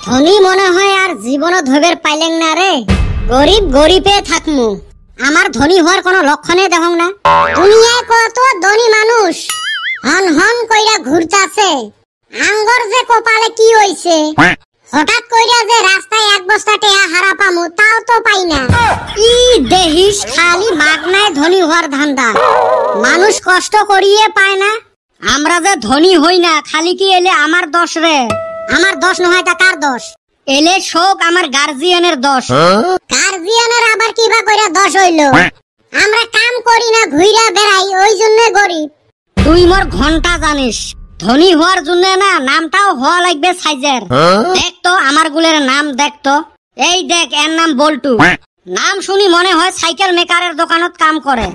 ধনী মনে হয় আর জীবনও ধবের পাইলেন না রে। গরিব গরিবে থাকমু, আমার ধনী হওয়ার কোনো লক্ষণে দেখং না। দুনিয়ায় কত ধনী মানুষ হন হন কইরা ঘুরতাছে, আঙ্গর যে কপালে কি হইছে। হঠাৎ কইরা যে রাস্তায় এক বস্তা টেহা হারা পামু তাও তো পাই না। ই দেহিস খালি মাগনায় ধনী হওয়ার ধান্দা, মানুষ কষ্ট করিয়ে পায় না। আমরা যে ধনী হই না খালি কি এলে আমার দোষ রে? আমার দোষ নয় তা কার দোষ? এলে শোক আমার গার্জিয়ানের দোষ। গার্জিয়ানের আবার কিবা কইরা দোষ হইল? আমরা কাম করি না, ঘুইরা বেড়াই, ওই জন্য গরিব। তুই মোর ঘন্টা জানিস, ধনী হওয়ার জন্য না নামটাও হওয়া লাগবে সাইজের। দেখ তো আমার গুলের নাম দেখ তো, এই দেখ এর নাম বল্টু। নাম শুনি মনে হয় সাইকেল মেকারের দোকানত কাম করে।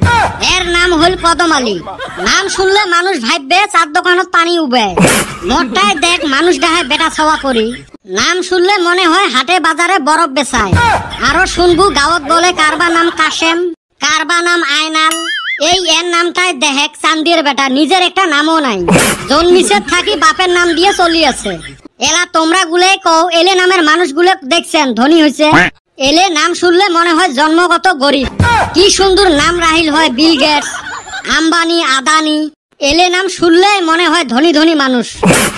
এর নাম হল কদম আলী। নাম শুনলে মানুষ ভাববে চার দোকানত পানি উবে। মোরটাই দেখ মানুষ ডাহে বেটা ছাওয়া করি। নাম শুনলে মনে হয় হাটে বাজারে বরফ বেচায়। আরো শুনবু গাঁৱত বলে কারবা নাম কাশেম, কারবা নাম আয়নাল। এই এর নামটাই দেখ চান্দির বেটা, নিজের একটা নামও নাই। জন্মিছে থাকি বাপের নাম দিয়ে চলি আছে। এলা তোমরা গুলে কও এলে নামের মানুষ গুলে দেখছেন ধনী হয়েছে? এলে নাম শুনলে মনে হয় জন্মগত গরিব। কি সুন্দর নাম রাহিল হয়, বিল গেটস, আম্বানি, আদানি। এলে নাম শুনলে মনে হয় ধনী ধনী মানুষ।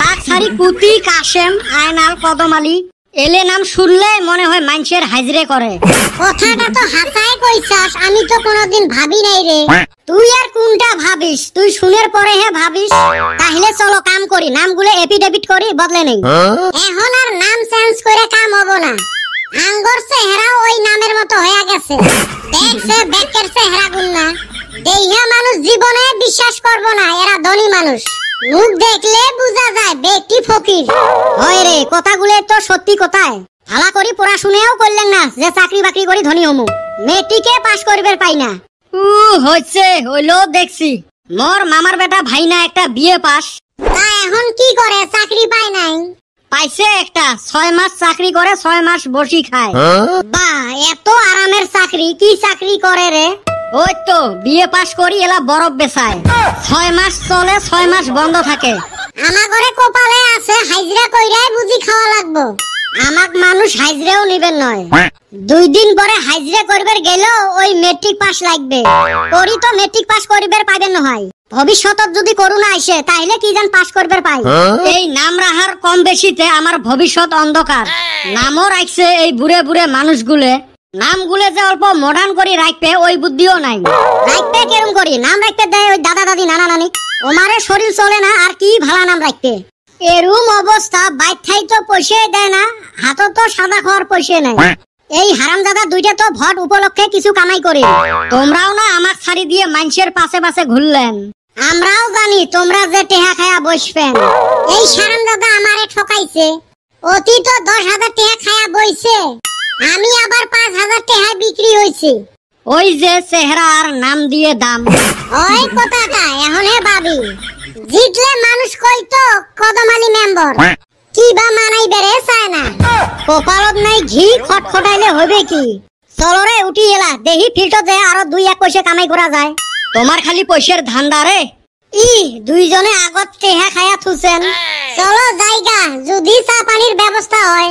তাক সারি কুতি, কাশেম, আয়নাল, কদম আলী। এলে নাম শুনলে মনে হয় মানুষের হাজরে করে। কথাটা তো হাসাই কইছাস, আমি তো কোনোদিন ভাবি নাই রে। তুই আর কোনটা ভাবিস? তুই শুনের পরে হে ভাবিস। তাহলে চলো কাম করি, নামগুলো এপিডেভিট করি, বদলে নেই। এখন আর নাম চেঞ্জ করে কাম হবো না। আঙ্গর চেহারা ওই নামের মতো হয়ে গেছে। দেখছে ব্যাকের চেহারা গুল না, দেইহা মানুষ জীবনে বিশ্বাস করবো না এরা ধনী মানুষ। মুখ দেখলে বুঝা যায় ব্যক্তি ফকির। হয় রে, কথাগুলো তো সত্যি কথায়। ভালা করি পড়াশুনেও করলেন না যে চাকরি বাকরি করি ধনী হমু। মেট্রিকে পাস করবার পাই না। হচ্ছে হইলো দেখছি। মোর মামার বেটা ভাইনা একটা বিয়ে পাস। তা এখন কি করে? চাকরি পায় নাই? পাইছে একটা, 6 মাস চাকরি করে 6 মাস বসি খায়। বা এত আরামের চাকরি? কি চাকরি করে রে? ওই তো বিয়ে পাস করি এলা বরফ বেচায়। 6 মাস চলে, 6 মাস বন্ধ থাকে। আমার ঘরে কপালে আছে হাজরা কইরাই বুঝি খাওয়া লাগবো। আমাক মানুষ হাজরাও নিবেন নয়। 2 দিন পরে হাজরা করবার গেলেও ওই মেট্রিক পাস লাগবে। তোরই তো মেট্রিক পাস করিবার পাইবেন নহয়। ভবিষ্যতত যদি করোনা আসে তাহলে কি জান পাস করবার পাই। এই নাম রাহার কম বেশিতে আমার ভবিষ্যৎ অন্ধকার। নামও রাখছে এই বুড়ে বুড়ে মানুষগুলে। নামগুলো যে অল্প মডার্ন করে রাখবে ওই বুদ্ধিও নাই। রাখবে কেরম করি? নাম রাখতে দেয় ওই দাদা দাদি নানা নানি। ওমারে শরীর চলে না আর কি ভালা নাম রাখতে। এরম অবস্থা বাইথাই তো পয়সা দেয় না, হাতও তো সাদা খাওয়ার পয়সা নাই। এই হারামজাদা দুইটা তো ভোট উপলক্ষে কিছু কামাই করে। তোমরাও না আমার ছাড়ি দিয়ে মানুষের পাশে পাশে ঘুরলেন। আমরাও জানি তোমরা যে টেহা খায়া বসবেন। এই হারামজাদা আমারে ঠকাইছে। অতি তো 10,000 টেহা খায়া বইছে, আমি আবার 5,000 টেহা বিক্রি হইছি। ওই যে চেহারা আর নাম দিয়ে দাম। ওই কথাটা এখন হে ভাবি। জিতলে মানুষ কইতো কদম আলী মেম্বার, কি বা মানাই বেড়ে চায় না। কপালত নাই ঘি, খটখটাইলে হবে কি? চলো রে উঠি এলা, দেহি ফিল্টো যে আরো 2-1 পয়সা কামাই করা যায়। তোমার খালি পয়সার ধান্দা রে। দুইজনে আগত টেহা খায়া থুছেন। চলো জায়গা, যদি চা পানির ব্যবস্থা হয়।